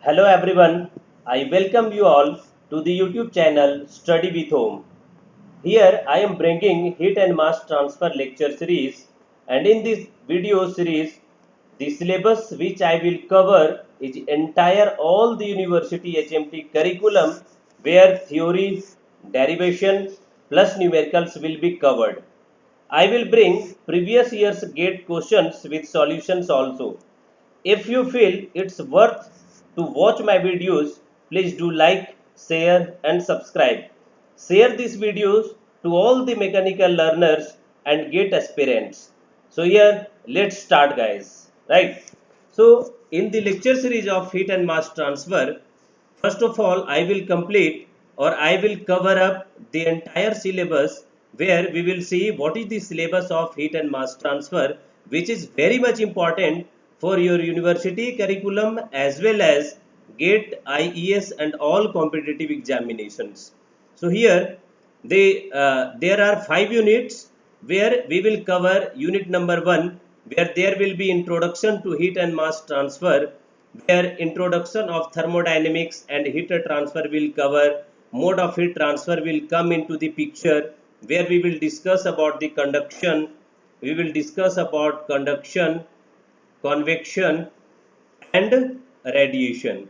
Hello everyone, I welcome you all to the YouTube channel Study with Home. Here I am bringing heat and mass transfer lecture series, and in this video series the syllabus which I will cover is entire all the university HMT curriculum where theory, derivation plus numericals will be covered. I will bring previous year's GATE questions with solutions also. If you feel it's worth to watch my videos, please do like, share and subscribe. Share these videos to all the mechanical learners and GATE aspirants. So here let's start guys. Right. So in the lecture series of heat and mass transfer, first of all, I will complete or I will cover up the entire syllabus where we will see what is the syllabus of heat and mass transfer, which is very much important for your university curriculum as well as GATE, IES and all competitive examinations. So here there are 5 units where we will cover unit number 1 where there will be introduction to heat and mass transfer, where introduction of thermodynamics and heat transfer will cover, mode of heat transfer will come into the picture, where we will discuss about the conduction, we will discuss about conduction, convection and radiation.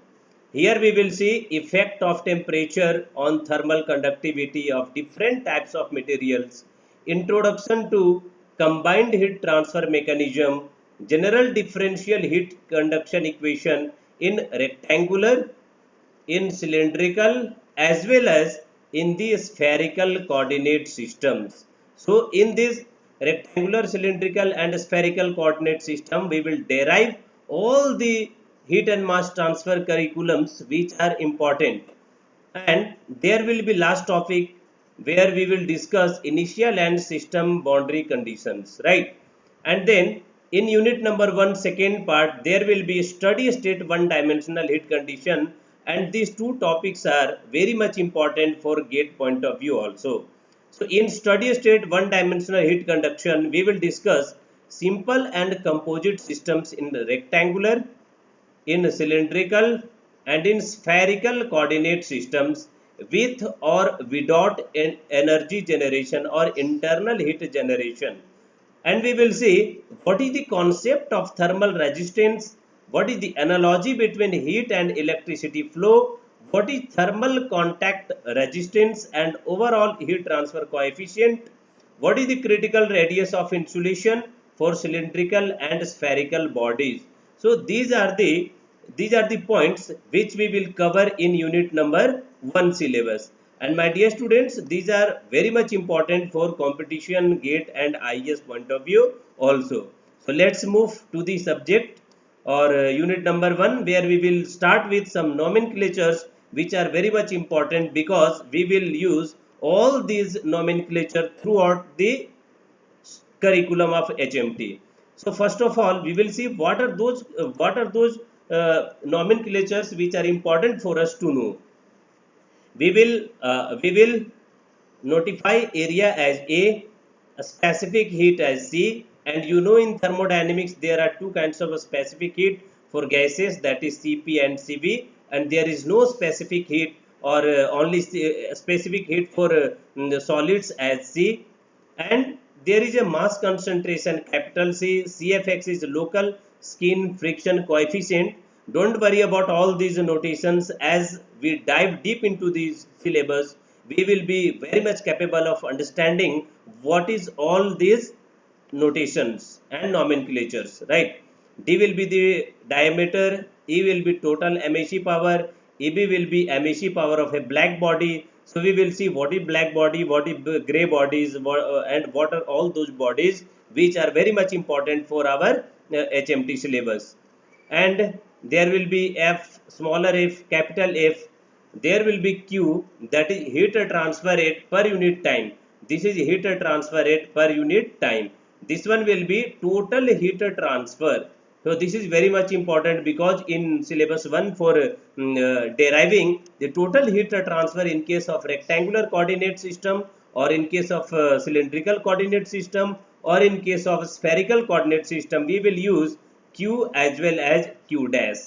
Here we will see effect of temperature on thermal conductivity of different types of materials, introduction to combined heat transfer mechanism, general differential heat conduction equation in rectangular, in cylindrical as well as in the spherical coordinate systems. So in this rectangular, cylindrical and spherical coordinate system, we will derive all the heat and mass transfer curriculums which are important, and there will be last topic where we will discuss initial and system boundary conditions, right? And then in unit number 1 second part there will be steady state one dimensional heat condition, and these two topics are very much important for GATE point of view also. So in steady state one dimensional heat conduction we will discuss simple and composite systems in rectangular, in cylindrical and in spherical coordinate systems with or without energy generation or internal heat generation. And we will see what is the concept of thermal resistance, what is the analogy between heat and electricity flow, what is thermal contact resistance and overall heat transfer coefficient, what is the critical radius of insulation for cylindrical and spherical bodies. So these are the points which we will cover in unit number 1 syllabus. And my dear students, these are very much important for competition, GATE and IES point of view also. So let's move to the subject or unit number 1, where we will start with some nomenclatures which are very much important because we will use all these nomenclature throughout the curriculum of HMT. So first of all, we will see what are those nomenclatures which are important for us to know. We will notify area as a specific heat as C, and you know in thermodynamics there are two kinds of specific heat for gases, that is Cp and Cv, and there is no specific heat or only specific heat for the solids as C. And there is a mass concentration capital C. Cfx is local skin friction coefficient. Don't worry about all these notations. As we dive deep into these syllabus, we will be very much capable of understanding what is all these notations and nomenclatures, right? D will be the diameter, E will be total MHE power, EB will be MHE power of a black body. So we will see what is black body, what is gray bodies, and what are all those bodies which are very much important for our HMT syllabus. And there will be F, smaller f, capital F. There will be Q, that is heat transfer rate per unit time. This is heat transfer rate per unit time. This one will be total heat transfer. So this is very much important because in syllabus 1 for deriving the total heat transfer in case of rectangular coordinate system, or in case of cylindrical coordinate system, or in case of spherical coordinate system, we will use Q as well as Q dash.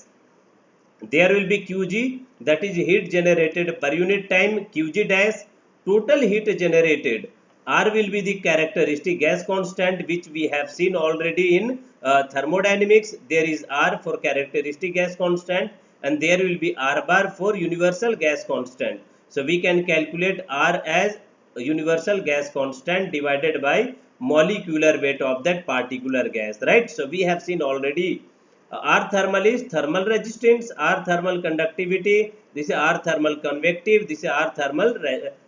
There will be Qg, that is heat generated per unit time, Qg dash, total heat generated. R will be the characteristic gas constant, which we have seen already in thermodynamics. There is R for characteristic gas constant, and there will be R bar for universal gas constant. So we can calculate R as universal gas constant divided by molecular weight of that particular gas, right? So we have seen already R thermal is thermal resistance, R thermal conductivity, this is R thermal convective, this is R thermal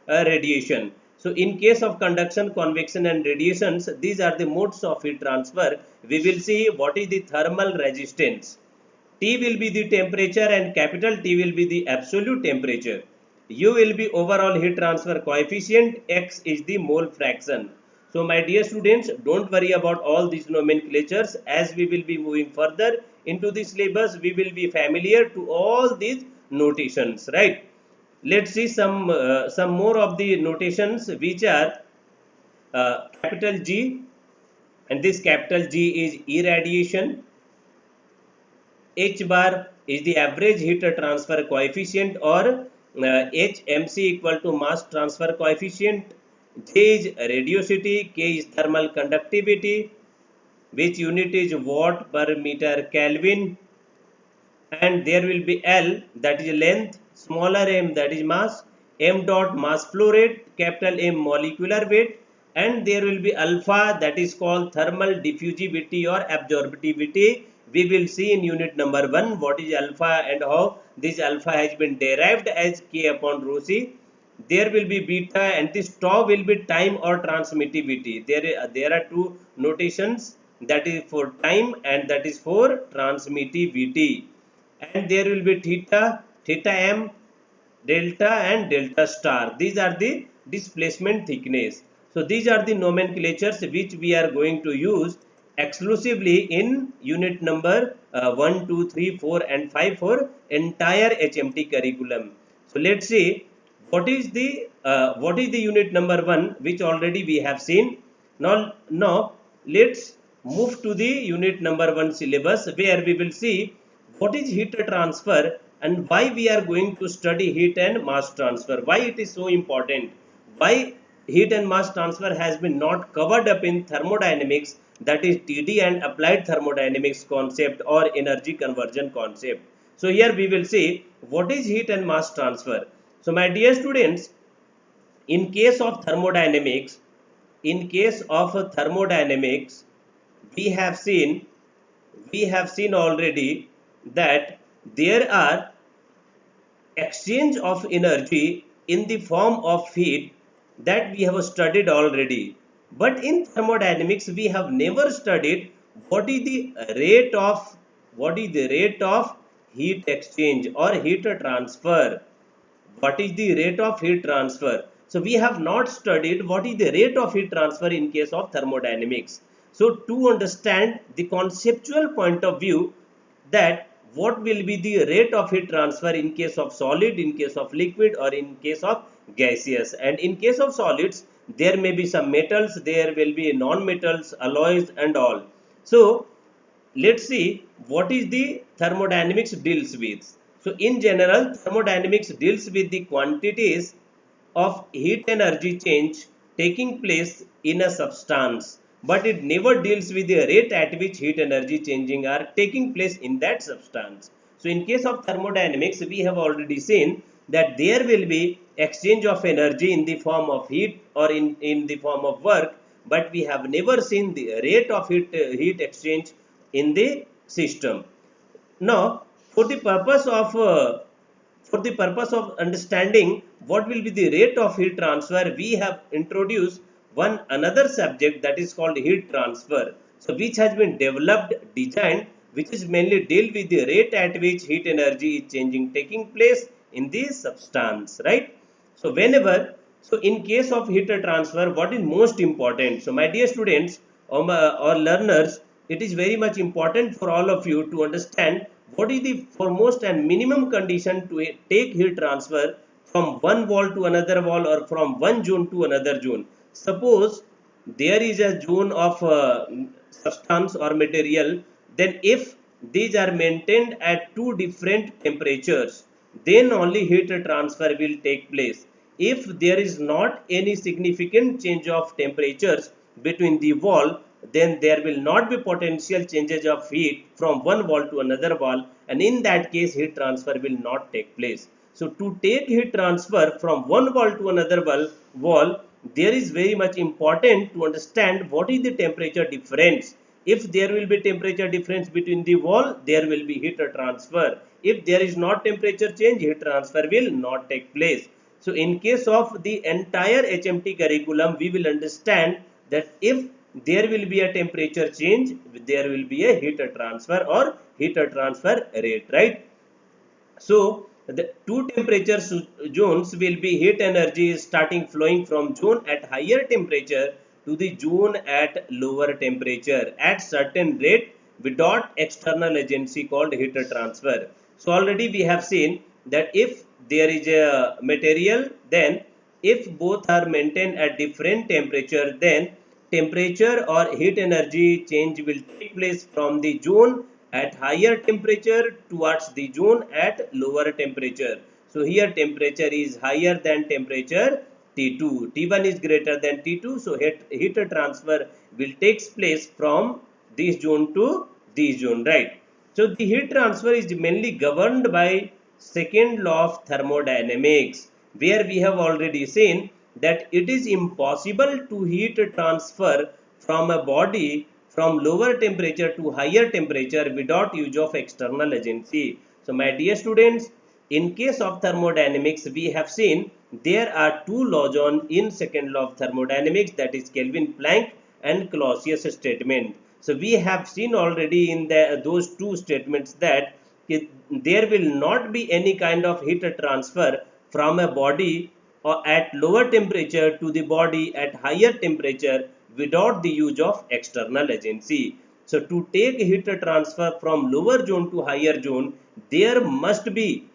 radiation. So in case of conduction, convection and radiations, these are the modes of heat transfer. We will see what is the thermal resistance. T will be the temperature and capital T will be the absolute temperature. U will be overall heat transfer coefficient, X is the mole fraction. So my dear students, don't worry about all these nomenclatures. As we will be moving further into the syllabus, we will be familiar to all these notations, right? Let's see some more of the notations which are capital G, and this capital G is irradiation. H bar is the average heat transfer coefficient, or HMC equal to mass transfer coefficient. J is radiosity, K is thermal conductivity, which unit is watt per meter Kelvin, and there will be L, that is length, smaller m, that is mass, m dot mass flow rate, capital M molecular weight, and there will be alpha, that is called thermal diffusivity or absorptivity. We will see in unit number 1 what is alpha and how this alpha has been derived as K upon rho C. There will be beta, and this tau will be time or transmittivity. There are two notations, that is for time and that is for transmittivity. And there will be theta, theta m, delta and delta star. These are the displacement thickness. So these are the nomenclatures which we are going to use exclusively in unit number 1, 2, 3, 4 and 5 for entire HMT curriculum. So let's see what is the unit number 1, which already we have seen. Now let's move to the unit number 1 syllabus, where we will see what is heat transfer and why we are going to study heat and mass transfer, why it is so important, why heat and mass transfer has been not covered up in thermodynamics, that is TD and applied thermodynamics concept or energy conversion concept. So here we will see what is heat and mass transfer. So my dear students, in case of thermodynamics, we have seen already that there are exchange of energy in the form of heat, that we have studied already. But in thermodynamics we have never studied what is the rate of heat exchange or heat transfer. What is the rate of heat transfer? So we have not studied what is the rate of heat transfer in case of thermodynamics. So to understand the conceptual point of view, that what will be the rate of heat transfer in case of solid, in case of liquid, or in case of gaseous. And in case of solids, there may be some metals, there will be non-metals, alloys and all. So let's see what is the thermodynamics deals with. So in general, thermodynamics deals with the quantities of heat energy change taking place in a substance, but it never deals with the rate at which heat energy changing are taking place in that substance. So in case of thermodynamics, we have already seen that there will be exchange of energy in the form of heat or in the form of work, but we have never seen the rate of heat exchange in the system. Now, for the purpose of understanding what will be the rate of heat transfer, we have introduced another subject, that is called heat transfer. So which has been designed, which is mainly deal with the rate at which heat energy is taking place in the substance, right? So in case of heat transfer, what is most important? So my dear students or learners, it is very much important for all of you to understand what is the foremost and minimum condition to take heat transfer from one wall to another wall or from one zone to another zone. Suppose there is a zone of substance or material, then if these are maintained at two different temperatures, then only heat transfer will take place. If there is not any significant change of temperatures between the wall, then there will not be potential changes of heat from one wall to another wall, and in that case heat transfer will not take place. So to take heat transfer from one wall to another wall, there is very much important to understand what is the temperature difference. If there will be temperature difference between the wall, there will be heat transfer. If there is not temperature change, heat transfer will not take place. So in case of the entire HMT curriculum, we will understand that if there will be a temperature change, there will be a heat transfer or heat transfer rate, right? So the two temperature zones will be heat energy starting flowing from zone at higher temperature to the zone at lower temperature at certain rate without external agency called heat transfer. So already we have seen that if there is a material, then if both are maintained at different temperature, then temperature or heat energy change will take place from the zone at higher temperature towards the zone at lower temperature. So here temperature is higher than temperature T2. T1 is greater than T2. So heat transfer will takes place from this zone to this zone, right? So the heat transfer is mainly governed by second law of thermodynamics, where we have already seen that it is impossible to heat transfer from a body from lower temperature to higher temperature without use of external agency. So my dear students, in case of thermodynamics, we have seen there are two laws on in second law of thermodynamics, that is Kelvin Planck and Clausius statement. So we have seen already in those two statements that there will not be any kind of heat transfer from a body or at lower temperature to the body at higher temperature without the use of external agency. So to take heat transfer from lower zone to higher zone, there must be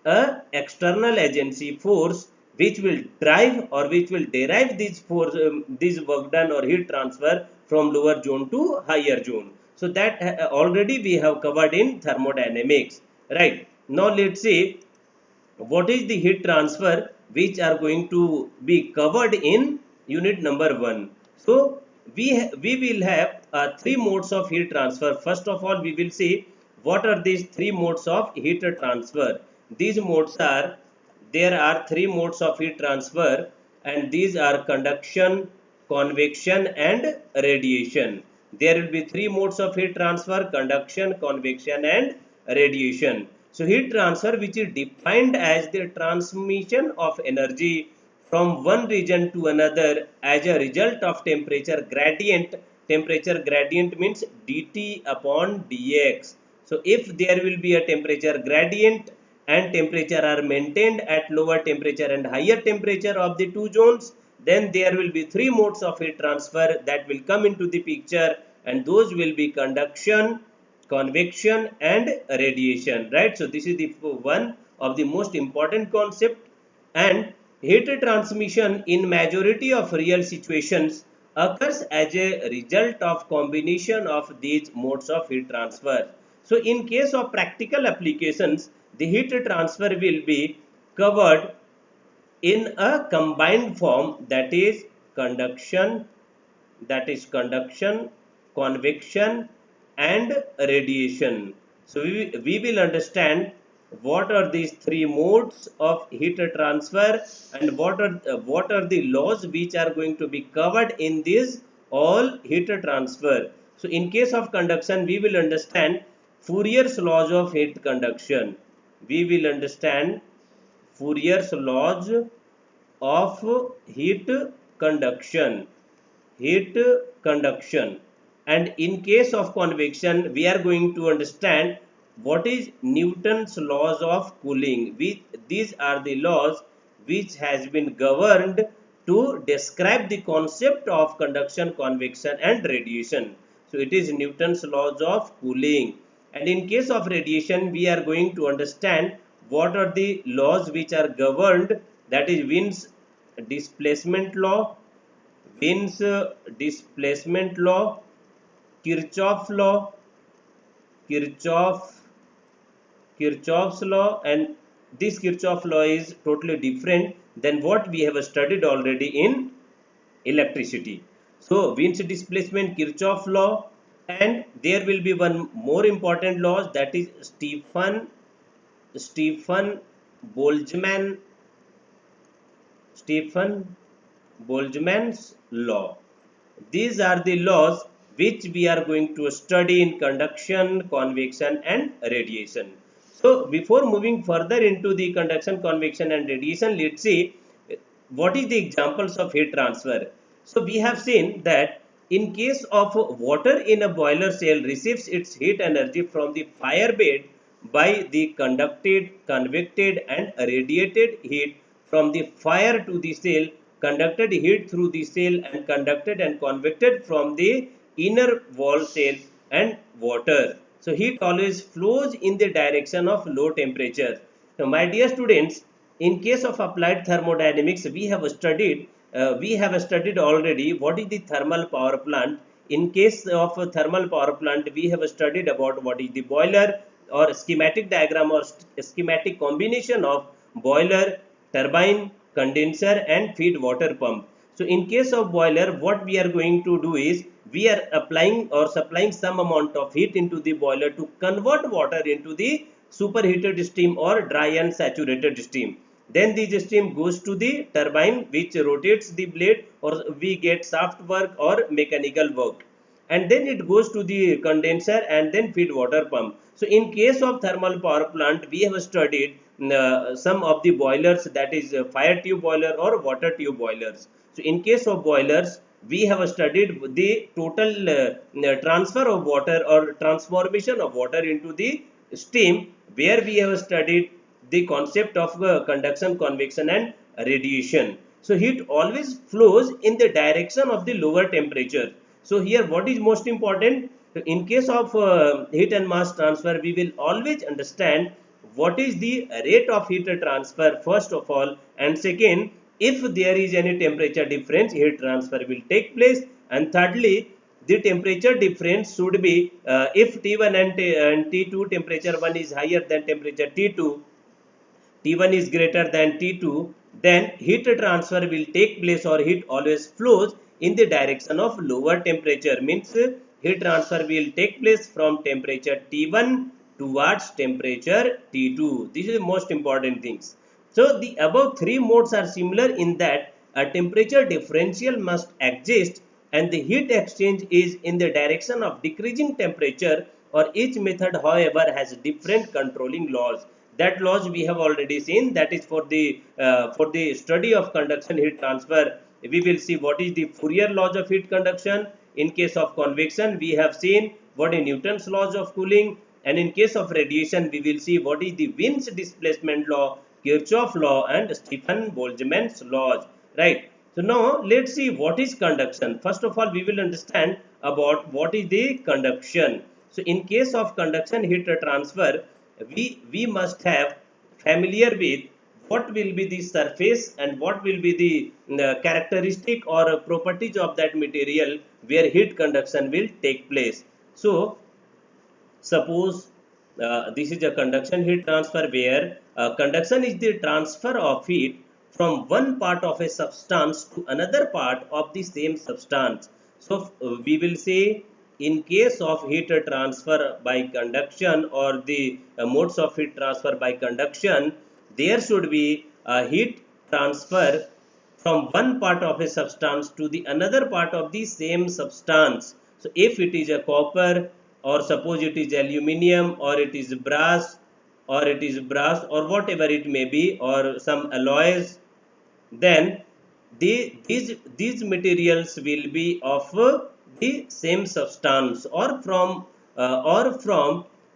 a external agency force which will drive or which will derive this force, this work done or heat transfer from lower zone to higher zone. So that already we have covered in thermodynamics, right? Now let's see what is the heat transfer which are going to be covered in unit number 1. So we will have three modes of heat transfer. First of all, we will see what are these three modes of heat transfer. These modes are, there are three modes of heat transfer, and these are conduction, convection and radiation. There will be three modes of heat transfer: conduction, convection and radiation. So heat transfer, which is defined as the transmission of energy from one region to another as a result of temperature gradient. Temperature gradient means dt upon dx. So if there will be a temperature gradient and temperature are maintained at lower temperature and higher temperature of the two zones, then there will be three modes of heat transfer that will come into the picture, and those will be conduction, convection and radiation, right? So this is the one of the most important concept. And heat transmission in majority of real situations occurs as a result of combination of these modes of heat transfer. So in case of practical applications, the heat transfer will be covered in a combined form, conduction conduction, convection and radiation. So we will understand what are these three modes of heat transfer and what are the laws which are going to be covered in this all heat transfer. So in case of conduction, we will understand Fourier's laws of heat conduction. We will understand Fourier's laws of conduction heat conduction. And in case of convection, we are going to understand what is Newton's laws of cooling. These are the laws which has been governed to describe the concept of conduction, convection and radiation. So it is Newton's laws of cooling. And in case of radiation, we are going to understand what are the laws which are governed, that is Wien's displacement law, Wien's displacement law, Kirchhoff law Kirchhoff's law, and this Kirchhoff law is totally different than what we have studied already in electricity. So Wien's displacement, Kirchhoff law, and there will be one more important law, that is Stefan Boltzmann Stefan Boltzmann's law. These are the laws which we are going to study in conduction, convection and radiation. So before moving further into the conduction, convection and radiation, let's see what is the examples of heat transfer. So we have seen that in case of water in a boiler cell receives its heat energy from the fire bed by the conducted, convected and radiated heat from the fire to the cell, conducted heat through the cell and conducted and convected from the inner wall cell and water. So heat always flows in the direction of low temperature. So my dear students, in case of applied thermodynamics, we have studied already what is the thermal power plant. In case of a thermal power plant, we have studied about what is the boiler, or schematic diagram or schematic combination of boiler, turbine, condenser and feed water pump. So in case of boiler, what we are going to do is we are applying or supplying some amount of heat into the boiler to convert water into the superheated steam or dry and saturated steam. Then this steam goes to the turbine which rotates the blade, or we get shaft work or mechanical work, and then it goes to the condenser and then feed water pump. So in case of thermal power plant, we have studied some of the boilers, that is fire tube boiler or water tube boilers. So in case of boilers, we have studied the total transfer of water or transformation of water into the steam, where we have studied the concept of conduction, convection and radiation. So heat always flows in the direction of the lower temperature. So here what is most important? In case of heat and mass transfer, we will always understand what is the rate of heat transfer first of all, and second, if there is any temperature difference, heat transfer will take place, and thirdly, the temperature difference should be if T1 and T2 temperature 1 is higher than temperature T2, T1 is greater than T2, then heat transfer will take place, or heat always flows in the direction of lower temperature. Means heat transfer will take place from temperature T1 towards temperature T2. This is the most important things. So the above three modes are similar in that a temperature differential must exist and the heat exchange is in the direction of decreasing temperature, or each method however has different controlling laws. That laws we have already seen, that is for the study of conduction heat transfer. We will see what is the Fourier laws of heat conduction. In case of convection, we have seen what is Newton's laws of cooling, and in case of radiation, we will see what is the Wien's displacement law, Kirchhoff law and Stefan Boltzmann's laws, right? So now let's see what is conduction. First of all, we will understand about what is the conduction. So in case of conduction heat transfer, we must have familiar with what will be the surface and what will be the characteristic or properties of that material where heat conduction will take place. So suppose this is a conduction heat transfer, where conduction is the transfer of heat from one part of a substance to another part of the same substance. So we will say in case of heat transfer by conduction, or the modes of heat transfer by conduction, there should be a heat transfer from one part of a substance to the another part of the same substance. So if it is a copper, or suppose it is aluminium, or it is brass, or whatever it may be, or some alloys, then these materials will be of the same substance, or from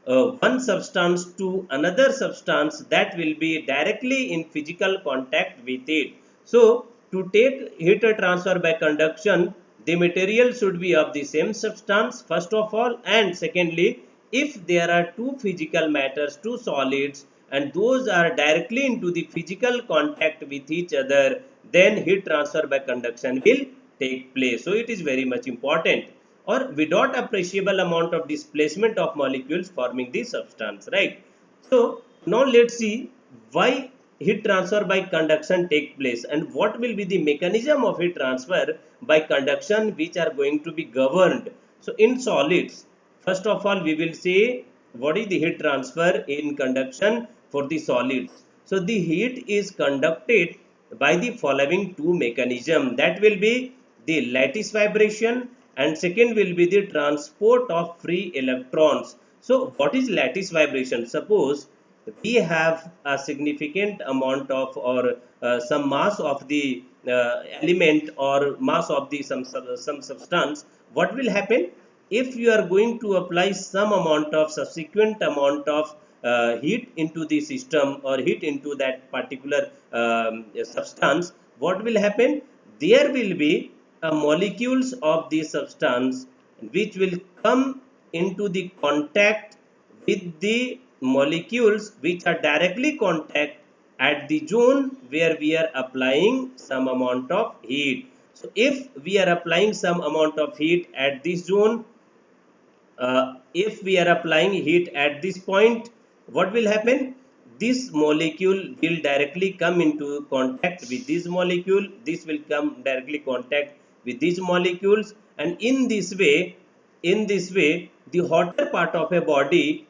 one substance to another substance that will be directly in physical contact with it. So to take heat transfer by conduction, the material should be of the same substance first of all, and secondly, if there are two physical matters, two solids, and those are directly into the physical contact with each other, then heat transfer by conduction will take place. So it is very much important. or without appreciable amount of displacement of molecules forming the substance, right? So now let's see why heat transfer by conduction take place and what will be the mechanism of heat transfer by conduction which are going to be governed. So in solids, first of all we will see what is the heat transfer in conduction for the solids. So the heat is conducted by the following two mechanism, that will be the lattice vibration and second will be the transport of free electrons. So what is lattice vibration? Suppose we have a significant amount of or some mass of the element or mass of the some substance. What will happen if you are going to apply some amount of subsequent amount of heat into the system or heat into that particular substance? What will happen? There will be molecules of the substance which will come into the contact with the molecules which are directly contact at the zone where we are applying some amount of heat. So if we are applying some amount of heat at this zone, if we are applying heat at this point, what will happen? This molecule will directly come into contact with this molecule. This will come directly contact with these molecules, and in this way, the hotter part of a body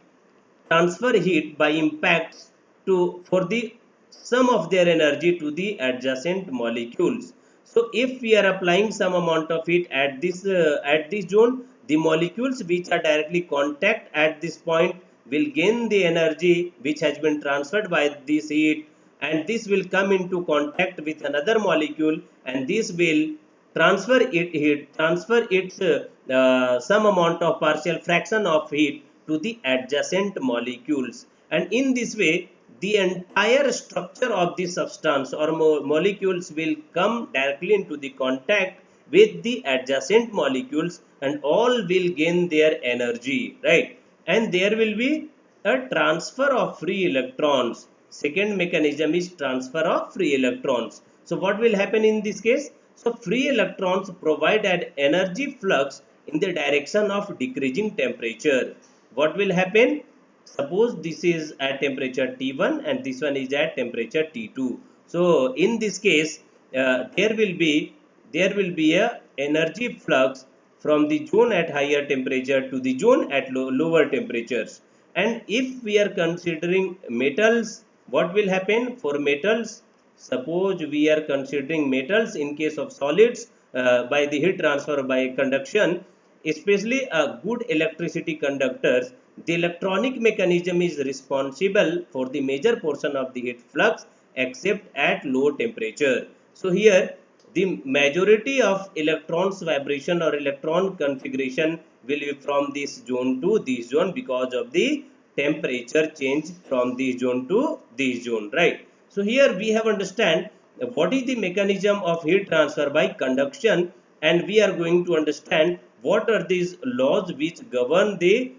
transfer heat by impacts to for the sum of their energy to the adjacent molecules. So if we are applying some amount of heat at this zone, the molecules which are directly contact at this point will gain the energy which has been transferred by this heat, and this will come into contact with another molecule, and this will transfer its some amount of partial fraction of heat to the adjacent molecules, and in this way the entire structure of the substance or molecules will come directly into the contact with the adjacent molecules, and all will gain their energy, right? And there will be a transfer of free electrons. Second mechanism is transfer of free electrons. So what will happen in this case? So free electrons provide an energy flux in the direction of decreasing temperature. What will happen? Suppose this is at temperature T1 and this one is at temperature T2. So in this case, there will be a energy flux from the zone at higher temperature to the zone at lower temperatures. And if we are considering metals, what will happen for metals? Suppose we are considering metals in case of solids by the heat transfer by conduction, especially good electricity conductors, the electronic mechanism is responsible for the major portion of the heat flux except at low temperature. So here the majority of electrons vibration or electron configuration will be from this zone to this zone because of the temperature change from this zone to this zone, right? So here we have understand what is the mechanism of heat transfer by conduction, and we are going to understand what are these laws which govern the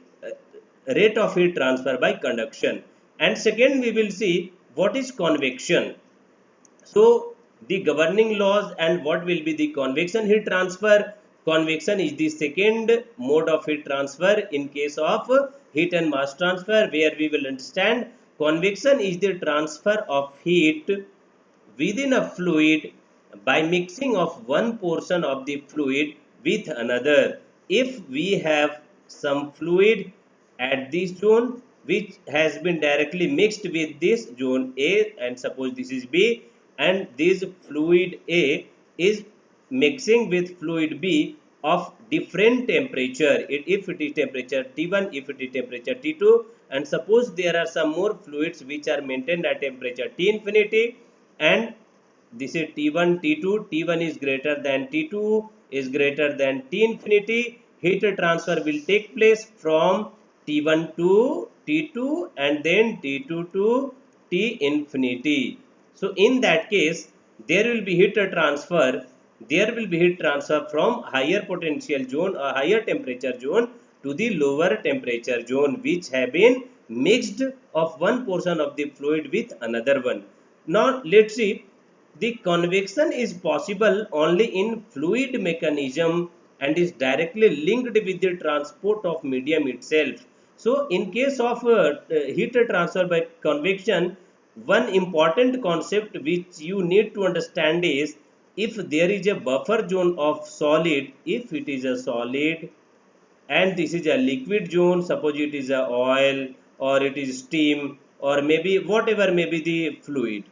rate of heat transfer by conduction. And second we will see what is convection. So the governing laws and what will be the convection heat transfer. Convection is the second mode of heat transfer in case of heat and mass transfer, where we will understand convection is the transfer of heat within a fluid by mixing of one portion of the fluid with another. If we have some fluid at this zone which has been directly mixed with this zone A, and suppose this is B, and this fluid A is mixing with fluid B of different temperature, if it is temperature T1, if it is temperature T2, and suppose there are some more fluids which are maintained at temperature T infinity, and this is T1, T2, T1 is greater than T2 is greater than T infinity, heat transfer will take place from T1 to T2 and then T2 to T infinity. So in that case, there will be heat transfer. There will be heat transfer from higher potential zone or higher temperature zone to the lower temperature zone, which have been mixed of one portion of the fluid with another one. Now let's see, the convection is possible only in fluid mechanism and is directly linked with the transport of medium itself. So in case of heat transfer by convection, one important concept which you need to understand is, if there is a buffer zone of solid, if it is a solid and this is a liquid zone, suppose it is a oil or it is steam or maybe whatever may be the fluid.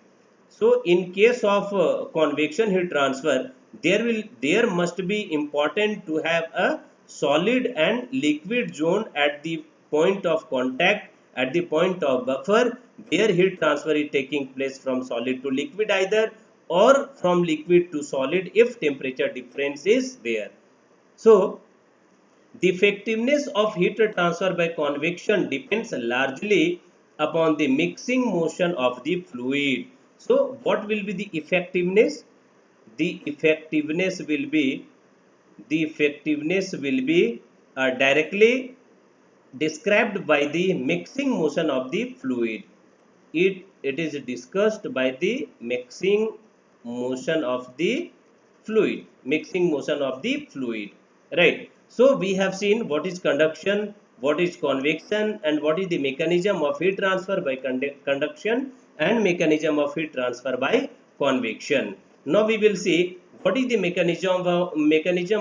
So in case of convection heat transfer, there must be important to have a solid and liquid zone at the point of contact, at the point of buffer, where heat transfer is taking place from solid to liquid either, or from liquid to solid if temperature difference is there. So the effectiveness of heat transfer by convection depends largely upon the mixing motion of the fluid. So what will be the effectiveness? The effectiveness will be directly described by the mixing motion of the fluid. It is discussed by the mixing motion of the fluid, right? So we have seen what is conduction, what is convection, and what is the mechanism of heat transfer by conduction and mechanism of heat transfer by convection. Now we will see what is the mechanism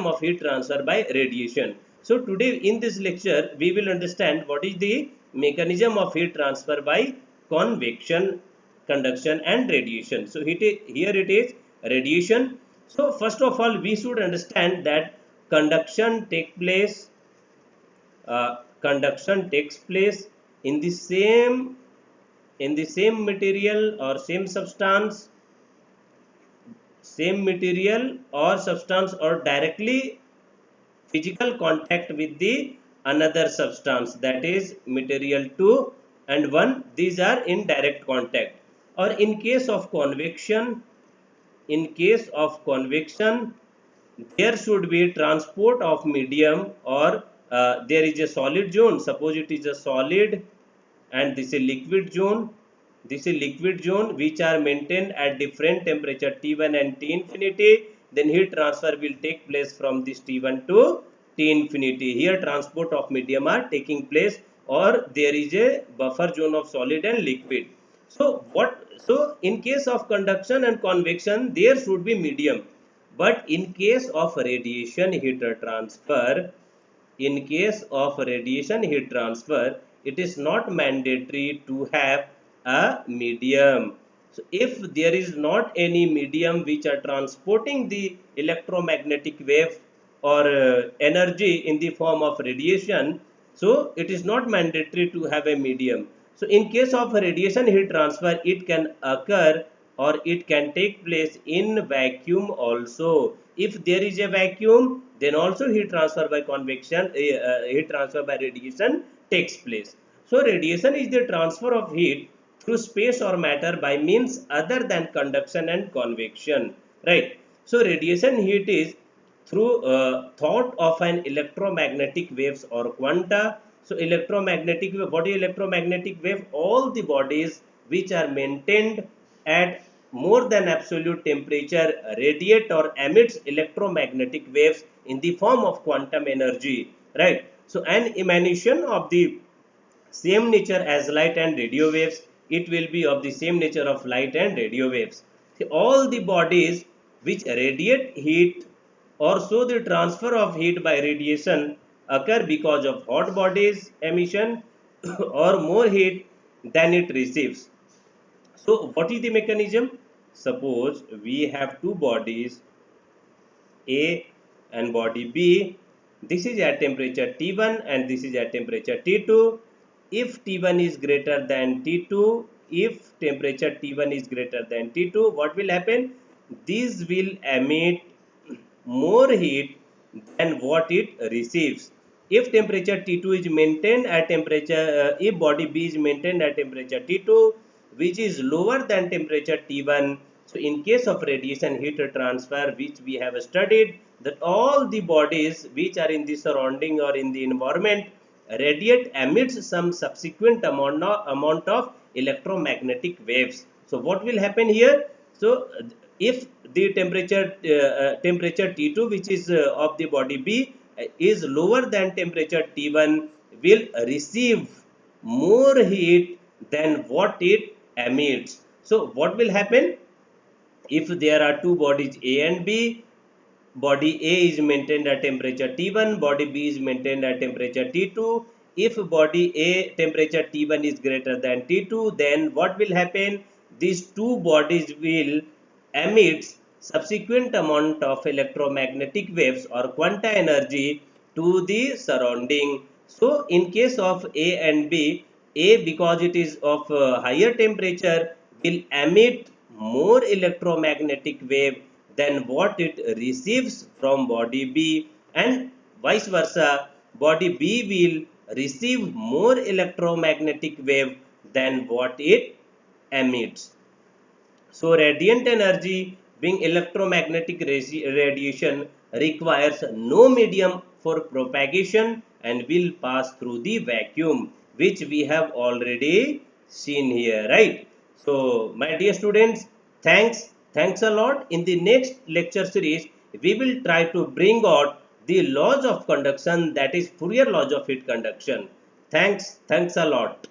of heat transfer by radiation. So today in this lecture we will understand what is the mechanism of heat transfer by convection, conduction and radiation. So here it is radiation. So first of all we should understand that conduction takes place in the same material or substance or directly physical contact with the another substance, that is material 2 and 1, these are in direct contact. Or in case of convection, there should be transport of medium, or there is a solid zone, suppose it is a solid, and this is liquid zone which are maintained at different temperature T1 and T infinity. Then heat transfer will take place from this T1 to T infinity. Here transport of medium are taking place, or there is a buffer zone of solid and liquid. So in case of conduction and convection there should be medium, but in case of radiation heat transfer, it is not mandatory to have a medium. So if there is not any medium which are transporting the electromagnetic wave or energy in the form of radiation, so it is not mandatory to have a medium. So in case of radiation heat transfer, it can occur or it can take place in vacuum also. If there is a vacuum, then also heat transfer by radiation takes place. So radiation is the transfer of heat through space or matter by means other than conduction and convection, right? So radiation heat is through thought of an electromagnetic waves or quanta. So electromagnetic wave, what is electromagnetic wave? All the bodies which are maintained at more than absolute temperature radiate or emits electromagnetic waves in the form of quantum energy, right? So an emanation of the same nature as light and radio waves, it will be of the same nature of light and radio waves. See, all the bodies which radiate heat, or so the transfer of heat by radiation occur because of hot bodies emission or more heat than it receives. So what is the mechanism? Suppose we have two bodies A and body B. This is at temperature T1 and this is at temperature T2. If T1 is greater than T2, if temperature T1 is greater than T2, what will happen? These will emit more heat than what it receives. If temperature T2 is maintained at temperature, if body B is maintained at temperature T2, which is lower than temperature T1, so in case of radiation heat transfer, which we have studied, that all the bodies which are in the surrounding or in the environment radiate emits some subsequent amount of electromagnetic waves. So what will happen here? So if the temperature T2 which is of the body B is lower than temperature T1 will receive more heat than what it emits. So what will happen if there are two bodies A and B? Body A is maintained at temperature T1, body B is maintained at temperature T2. If body A temperature T1 is greater than T2, then what will happen? These two bodies will emit subsequent amount of electromagnetic waves or quanta energy to the surrounding. So in case of A and B, A because it is of higher temperature will emit more electromagnetic wave than what it receives from body B, and vice versa, body B will receive more electromagnetic wave than what it emits. So radiant energy being electromagnetic radiation requires no medium for propagation and will pass through the vacuum, which we have already seen here, right? So my dear students, thanks a lot. In the next lecture series, we will try to bring out the laws of conduction, that is Fourier laws of heat conduction. Thanks a lot.